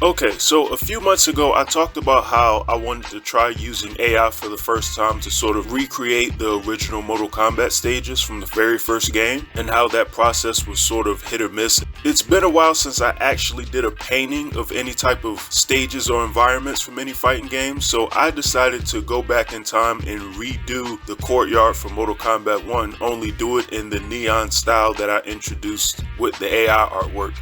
Okay, so a few months ago, I talked about how I wanted to try using AI for the first time to sort of recreate the original Mortal Kombat stages from the very first game, and how that process was sort of hit or miss. It's been a while since I actually did a painting of any type of stages or environments from any fighting game, so I decided to go back in time and redo the Courtyard from Mortal Kombat 1, only do it in the neon style that I introduced with the AI artwork.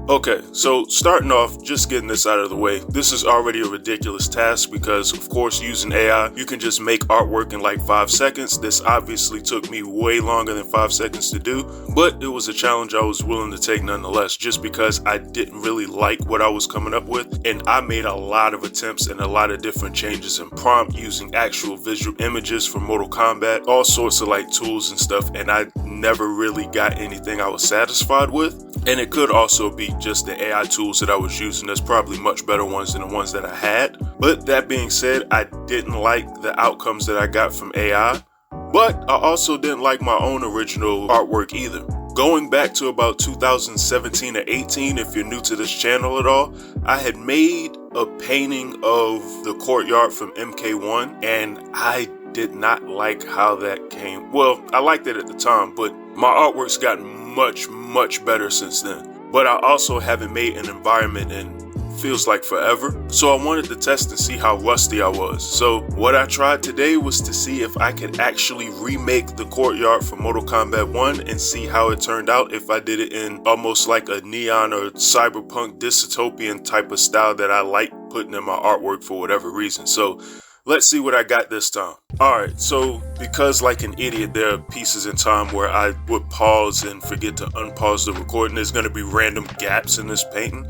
Okay, so starting off, just getting this out of the way, this is already a ridiculous task because, of course, using AI, you can just make artwork in like 5 seconds. This obviously took me way longer than 5 seconds to do, but it was a challenge I was willing to take nonetheless, just because I didn't really like what I was coming up with, and I made a lot of attempts and a lot of different changes in prompt using actual visual images from Mortal Kombat, all sorts of like tools and stuff, and I never really got anything I was satisfied with. And it could also be just the AI tools that I was using. There's probably much better ones than the ones that I had. But that being said, I didn't like the outcomes that I got from AI. But I also didn't like my own original artwork either. Going back to about 2017 or 18, if you're new to this channel at all, I had made a painting of the Courtyard from MK1, and I did not like how that came. Well, I liked it at the time, but my artwork's gotten much better since then. But I also haven't made an environment in feels like forever, so I wanted to test and see how rusty I was. So what I tried today was to see if I could actually remake the Courtyard from Mortal Kombat 1 and see how it turned out if I did it in almost like a neon or cyberpunk dystopian type of style that I like putting in my artwork for whatever reason. So let's see what I got this time. Alright, so because like an idiot, there are pieces in time where I would pause and forget to unpause the recording. There's going to be random gaps in this painting.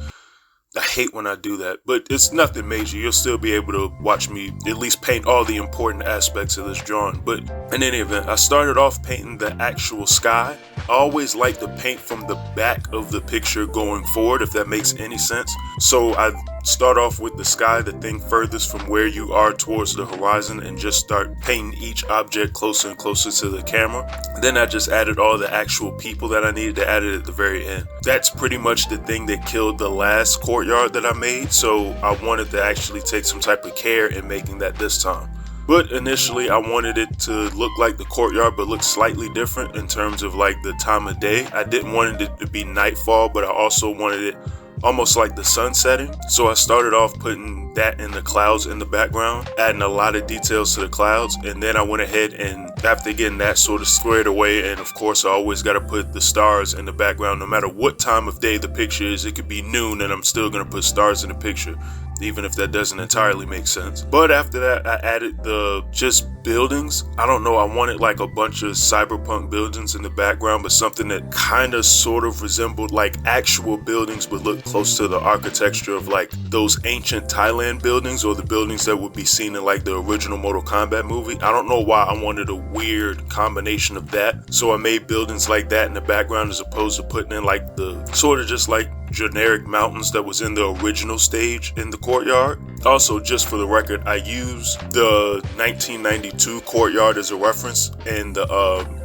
I hate when I do that, but it's nothing major. You'll still be able to watch me at least paint all the important aspects of this drawing. But in any event, I started off painting the actual sky. I always like to paint from the back of the picture going forward, if that makes any sense. So I start off with the sky, the thing furthest from where you are towards the horizon, and just start painting each object closer and closer to the camera. Then I just added all the actual people that I needed to add it at the very end. That's pretty much the thing that killed the last Courtyard that I made, so I wanted to actually take some type of care in making that this time. But initially I wanted it to look like the Courtyard but look slightly different in terms of like the time of day. I didn't want it to be nightfall, but I also wanted it almost like the sun setting. So I started off putting that in the clouds in the background, adding a lot of details to the clouds, and then I went ahead and after getting that sort of squared away, and of course I always got to put the stars in the background no matter what time of day the picture is. It could be noon and I'm still going to put stars in the picture, even if that doesn't entirely make sense. But after that, I added the just buildings. I don't know, I wanted like a bunch of cyberpunk buildings in the background, but something that kind of sort of resembled like actual buildings but looked close to the architecture of like those ancient Thailand buildings, or the buildings that would be seen in like the original Mortal Kombat movie. I don't know why I wanted a weird combination of that, so I made buildings like that in the background as opposed to putting in like the sort of just like generic mountains that was in the original stage in the Courtyard. Also, just for the record, I used the 1992 Courtyard as a reference in the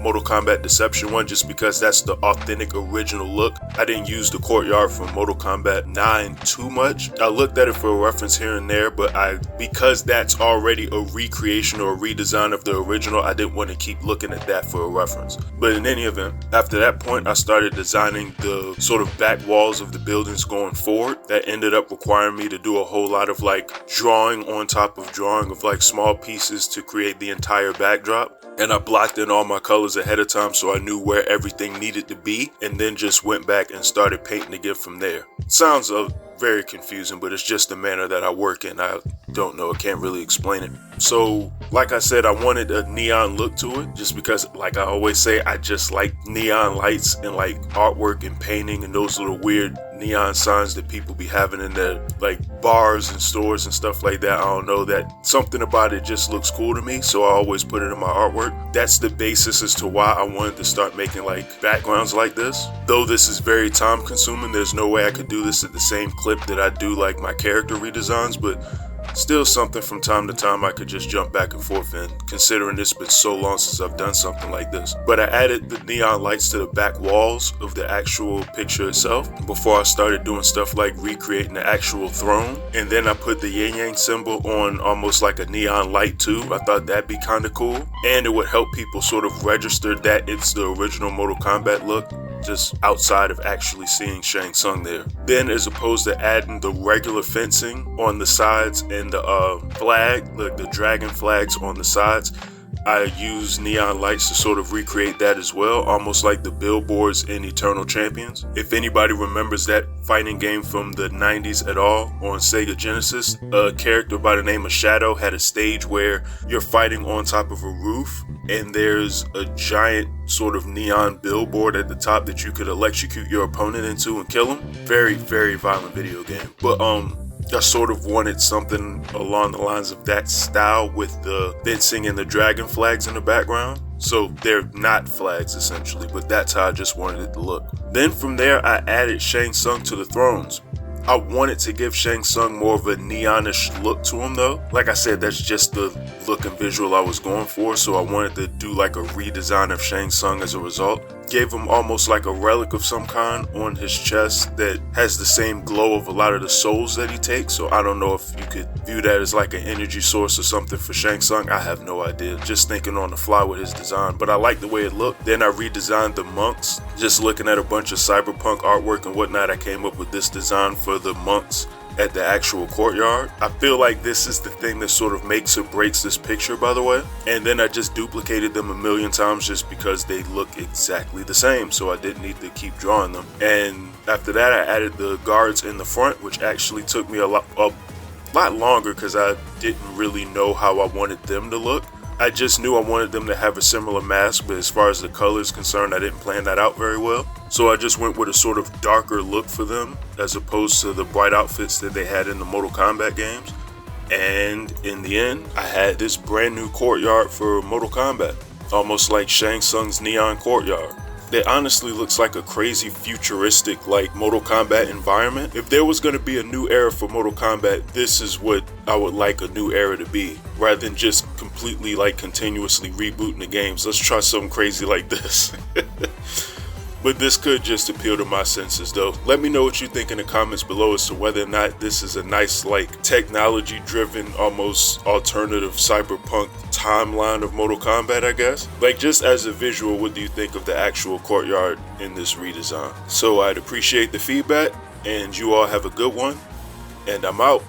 Mortal Kombat Deception one, just because that's the authentic original look. I didn't use the Courtyard from Mortal Kombat 9 too much. I looked at it for a reference here and there, but because that's already a recreation or a redesign of the original, I didn't want to keep looking at that for a reference. But in any event, after that point, I started designing the sort of back walls of the buildings going forward. That ended up requiring me to do a whole lot of like drawing on top of drawing of like small pieces to create the entire backdrop. And I blocked in all my colors ahead of time so I knew where everything needed to be, and then just went back and started painting again from there. Sounds very confusing, but it's just the manner that I work in. I don't know, I can't really explain it. So like I said, I wanted a neon look to it, just because like I always say, I just like neon lights and like artwork and painting and those little weird neon signs that people be having in their like bars and stores and stuff like that. I don't know, that something about it just looks cool to me, so I always put it in my artwork. That's the basis as to why I wanted to start making like backgrounds like this. Though this is very time consuming, there's no way I could do this at the same clip that I do like my character redesigns, but Still something from time to time I could just jump back and forth in, considering it's been so long since I've done something like this. But I added the neon lights to the back walls of the actual picture itself before I started doing stuff like recreating the actual throne. And then I put the yin yang symbol on almost like a neon light too. I thought that'd be kind of cool. And it would help people sort of register that it's the original Mortal Kombat look, just outside of actually seeing Shang Tsung there. Then, as opposed to adding the regular fencing on the sides and the flag, like the dragon flags on the sides, I use neon lights to sort of recreate that as well, almost like the billboards in Eternal Champions. If anybody remembers that fighting game from the 90s at all on Sega Genesis, a character by the name of Shado had a stage where you're fighting on top of a roof and there's a giant sort of neon billboard at the top that you could electrocute your opponent into and kill him. Very, very violent video game. But I sort of wanted something along the lines of that style with the fencing and the dragon flags in the background. So they're not flags essentially, but that's how I just wanted it to look. Then from there, I added Shang Tsung to the thrones. I wanted to give Shang Tsung more of a neonish look to him though. Like I said, that's just the look and visual I was going for, so I wanted to do like a redesign of Shang Tsung as a result. Gave him almost like a relic of some kind on his chest that has the same glow of a lot of the souls that he takes, so I don't know if you could view that as like an energy source or something for Shang Tsung. I have no idea, just thinking on the fly with his design, but I like the way it looked. Then I redesigned the monks. Just looking at a bunch of cyberpunk artwork and whatnot, I came up with this design for the monks at the actual courtyard. I feel like this is the thing that sort of makes or breaks this picture, by the way. And then I just duplicated them a million times just because they look exactly the same, so I didn't need to keep drawing them. And after that, I added the guards in the front, which actually took me a lot longer because I didn't really know how I wanted them to look. I just knew I wanted them to have a similar mask, but as far as the color is concerned, I didn't plan that out very well. So I just went with a sort of darker look for them as opposed to the bright outfits that they had in the Mortal Kombat games. And in the end, I had this brand new courtyard for Mortal Kombat, almost like Shang Tsung's neon courtyard. It honestly looks like a crazy futuristic like Mortal Kombat environment. If there was going to be a new era for Mortal Kombat, this is what I would like a new era to be, rather than just completely like continuously rebooting the games. Let's try something crazy like this. But this could just appeal to my senses though. Let me know what you think in the comments below as to whether or not this is a nice like technology driven almost alternative cyberpunk timeline of Mortal Kombat, I guess. Like just as a visual, what do you think of the actual courtyard in this redesign? So I'd appreciate the feedback, and you all have a good one, and I'm out.